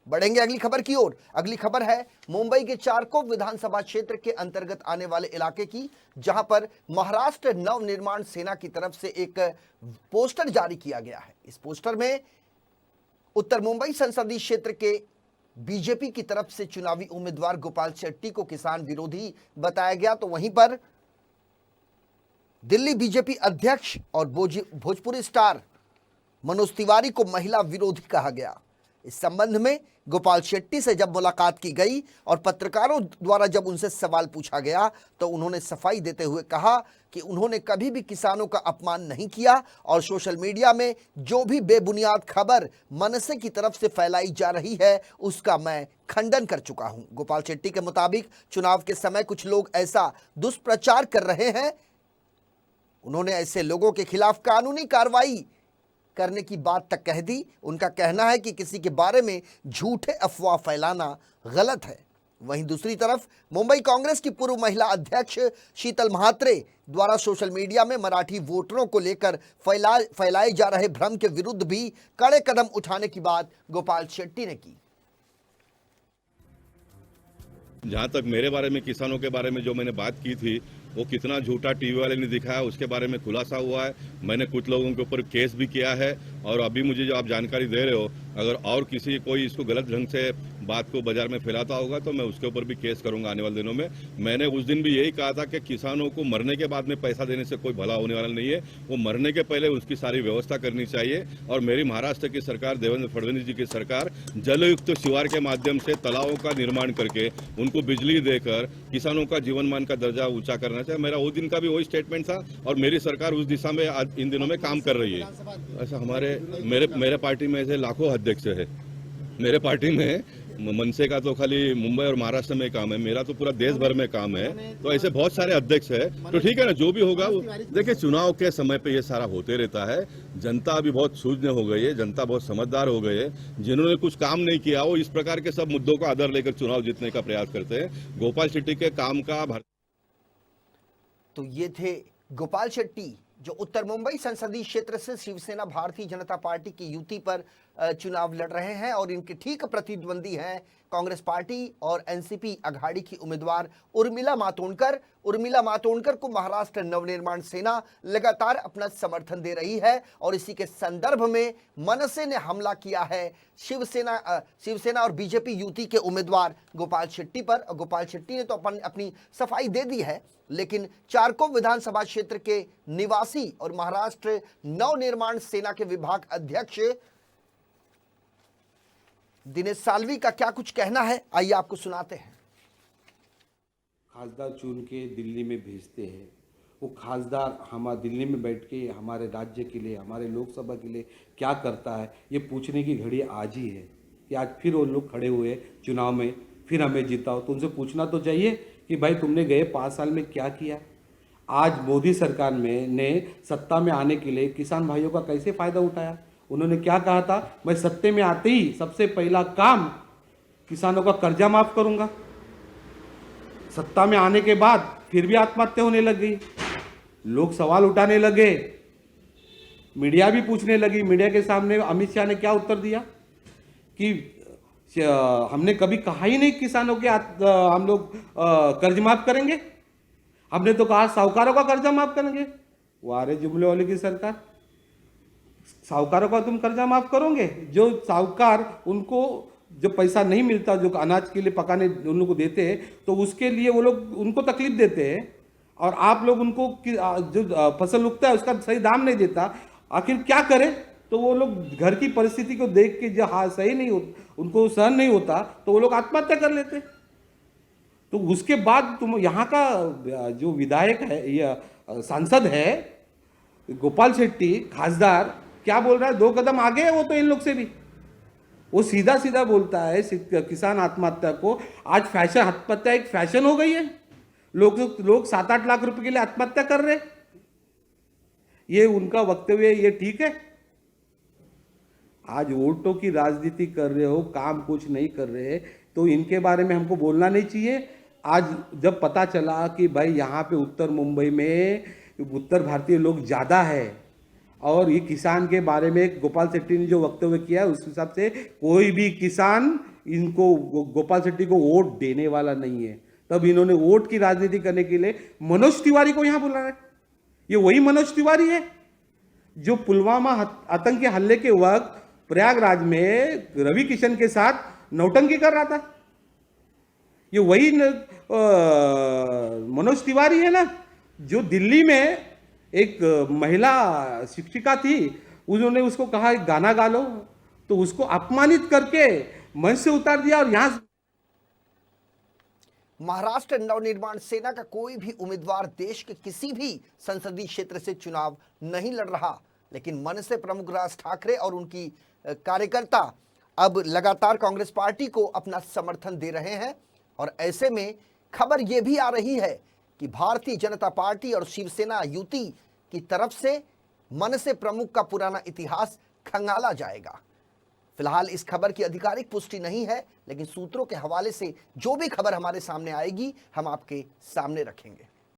बढ़ेंगे अगली खबर की ओर। अगली खबर है मुंबई के चारकोप विधानसभा क्षेत्र के अंतर्गत आने वाले इलाके की, जहां पर महाराष्ट्र नवनिर्माण सेना की तरफ से एक पोस्टर जारी किया गया है। इस पोस्टर में उत्तर मुंबई संसदीय क्षेत्र के बीजेपी की तरफ से चुनावी उम्मीदवार गोपाल शेट्टी को किसान विरोधी बताया गया, तो वहीं पर दिल्ली बीजेपी अध्यक्ष और भोजपुरी स्टार मनोज तिवारी को महिला विरोधी कहा गया। इस संबंध में गोपाल शेट्टी से जब मुलाकात की गई और पत्रकारों द्वारा जब उनसे सवाल पूछा गया, तो उन्होंने सफाई देते हुए कहा कि उन्होंने कभी भी किसानों का अपमान नहीं किया और सोशल मीडिया में जो भी बेबुनियाद खबर मनसे की तरफ से फैलाई जा रही है उसका मैं खंडन कर चुका हूं। गोपाल शेट्टी के मुताबिक चुनाव के समय कुछ लोग ऐसा दुष्प्रचार कर रहे हैं, उन्होंने ऐसे लोगों के खिलाफ कानूनी कार्रवाई करने की बात तक कह दी। उनका कहना है कि किसी के बारे में झूठे अफवाह फैलाना गलत है। वहीं दूसरी तरफ मुंबई कांग्रेस की पूर्व महिला अध्यक्ष शीतल म्हात्रे द्वारा सोशल मीडिया में मराठी वोटरों को लेकर फैलाए जा रहे भ्रम के विरुद्ध भी कड़े कदम उठाने की बात गोपाल शेट्टी ने की। जहां तक मेरे बारे में, किसानों के बारे में जो मैंने बात की थी, वो कितना झूठा टीवी वाले ने दिखाया उसके बारे में खुलासा हुआ है। मैंने कुछ लोगों के ऊपर केस भी किया है और अभी मुझे जो आप जानकारी दे रहे हो, अगर और किसी कोई इसको गलत ढंग से बात को बाजार में फैलाता होगा तो मैं उसके ऊपर भी केस करूंगा आने वाले दिनों में। मैंने उस दिन भी यही कहा था कि किसानों को मरने के बाद में पैसा देने से कोई भला होने वाला नहीं है, वो मरने के पहले उसकी सारी व्यवस्था करनी चाहिए। और मेरी महाराष्ट्र की सरकार, देवेंद्र फडणवीस जी की सरकार, जलयुक्त शिवार के माध्यम से तालाबों का निर्माण करके उनको बिजली देकर किसानों का जीवन मान का दर्जा ऊंचा करना चाहिए। मेरा उस दिन का भी वही स्टेटमेंट था और मेरी सरकार उस दिशा में आज इन दिनों में काम कर रही है। ऐसा मेरे पार्टी में ऐसे लाखों अध्यक्ष है। मेरे पार्टी में मनसे का तो खाली मुंबई और महाराष्ट्र में काम है, मेरा तो पूरा देश भर में काम है। तो ऐसे बहुत सारे अध्यक्ष है, तो ठीक है ना, जो भी होगा वो देखिए। चुनाव के समय पे ये सारा होते रहता है। जनता अभी बहुत सूझने हो गई है, जनता बहुत समझदार हो गई है। जिन्होंने कुछ काम नहीं किया वो इस प्रकार के सब मुद्दों का आधार लेकर चुनाव जीतने का प्रयास करते हैं। गोपाल शेट्टी के काम का तो ये थे गोपाल शेट्टी, जो उत्तर मुंबई संसदीय क्षेत्र से शिवसेना भारतीय जनता पार्टी की युति पर चुनाव लड़ रहे हैं और इनके ठीक प्रतिद्वंदी हैं कांग्रेस पार्टी और एनसीपी अघाड़ी की उम्मीदवार उर्मिला मातोंडकर। उर्मिला मातोंडकर को महाराष्ट्र नवनिर्माण सेना लगातार अपना समर्थन दे रही है और इसी के संदर्भ में मनसे ने हमला किया है शिवसेना और बीजेपी युति के उम्मीदवार गोपाल शेट्टी पर। गोपाल शेट्टी ने तो अपनी सफाई दे दी है, लेकिन चारकोप विधानसभा क्षेत्र के निवासी और महाराष्ट्र नवनिर्माण सेना के विभाग अध्यक्ष दिनेश साल्वी का क्या कुछ कहना है, आइए आपको सुनाते हैं। खासदार चुन के दिल्ली में भेजते हैं, वो खासदार हमारे दिल्ली में बैठ के हमारे राज्य के लिए, हमारे लोकसभा के लिए क्या करता है, ये पूछने की घड़ी आज ही है कि आज फिर वो लोग खड़े हुए चुनाव में, फिर हमें जिताओ। तो उनसे पूछना तो चाहिए कि भाई तुमने गए 5 साल में क्या किया। आज मोदी सरकार ने सत्ता में आने के लिए किसान भाइयों का कैसे फ़ायदा उठाया। उन्होंने क्या कहा था, मैं सत्ते में आते ही सबसे पहला काम किसानों का कर्जा माफ करूंगा। सत्ता में आने के बाद फिर भी आत्महत्या होने लग गई, लोग सवाल उठाने लगे, मीडिया भी पूछने लगी। मीडिया के सामने अमित शाह ने क्या उत्तर दिया कि हमने कभी कहा ही नहीं किसानों के हम लोग कर्ज माफ करेंगे, हमने तो कहा साहूकारों का कर्जा माफ करेंगे। वारे जुमले वाले की सरकार, साहूकारों का तुम कर्जा माफ करोगे? जो साहूकार उनको जो पैसा नहीं मिलता, जो अनाज के लिए पकाने उन लोग को देते हैं, तो उसके लिए वो लोग उनको तकलीफ देते हैं और आप लोग उनको जो फसल उगता है उसका सही दाम नहीं देता। आखिर क्या करें? तो वो लोग घर की परिस्थिति को देख के जो हाँ सही नहीं हो, उनको सहन नहीं होता, तो वो लोग आत्महत्या कर लेते। तो उसके बाद तुम यहाँ का जो विधायक है या सांसद है गोपाल शेट्टी, खासदार, क्या बोल रहा है? 2 कदम आगे है वो तो इन लोग से भी। वो सीधा सीधा बोलता है किसान आत्महत्या को। आज फैशन, आत्महत्या एक फैशन हो गई है। लोग 7-8 लाख रुपए के लिए आत्महत्या कर रहे। ये उनका वक्तव्य, ये ठीक है? आज वोटों की राजनीति कर रहे हो, काम कुछ नहीं कर रहे, तो इनके बारे में हमको बोलना नहीं चाहिए। आज जब पता चला कि भाई यहाँ पे उत्तर मुंबई में उत्तर भारतीय लोग ज़्यादा है और ये किसान के बारे में गोपाल शेट्टी ने जो वक्तव्य किया है, उस हिसाब से कोई भी किसान इनको गोपाल शेट्टी को वोट देने वाला नहीं है, तब इन्होंने वोट की राजनीति करने के लिए मनोज तिवारी को यहां बुला रहे। ये वही मनोज तिवारी है जो पुलवामा आतंकी हमले के वक्त प्रयागराज में रवि किशन के साथ नौटंकी कर रहा था। ये वही मनोज तिवारी है ना जो दिल्ली में एक महिला शिक्षिका थी, उन्होंने उसको कहा गाना गा लो, तो उसको अपमानित करके मंच से उतार दिया। और यहां महाराष्ट्र नवनिर्माण सेना का कोई भी उम्मीदवार देश के किसी भी संसदीय क्षेत्र से चुनाव नहीं लड़ रहा, लेकिन मनसे प्रमुख राज ठाकरे और उनकी कार्यकर्ता अब लगातार कांग्रेस पार्टी को अपना समर्थन दे रहे हैं। और ऐसे में खबर यह भी आ रही है कि भारतीय जनता पार्टी और शिवसेना युति की तरफ से मनसे प्रमुख का पुराना इतिहास खंगाला जाएगा। फिलहाल इस खबर की आधिकारिक पुष्टि नहीं है, लेकिन सूत्रों के हवाले से जो भी खबर हमारे सामने आएगी हम आपके सामने रखेंगे।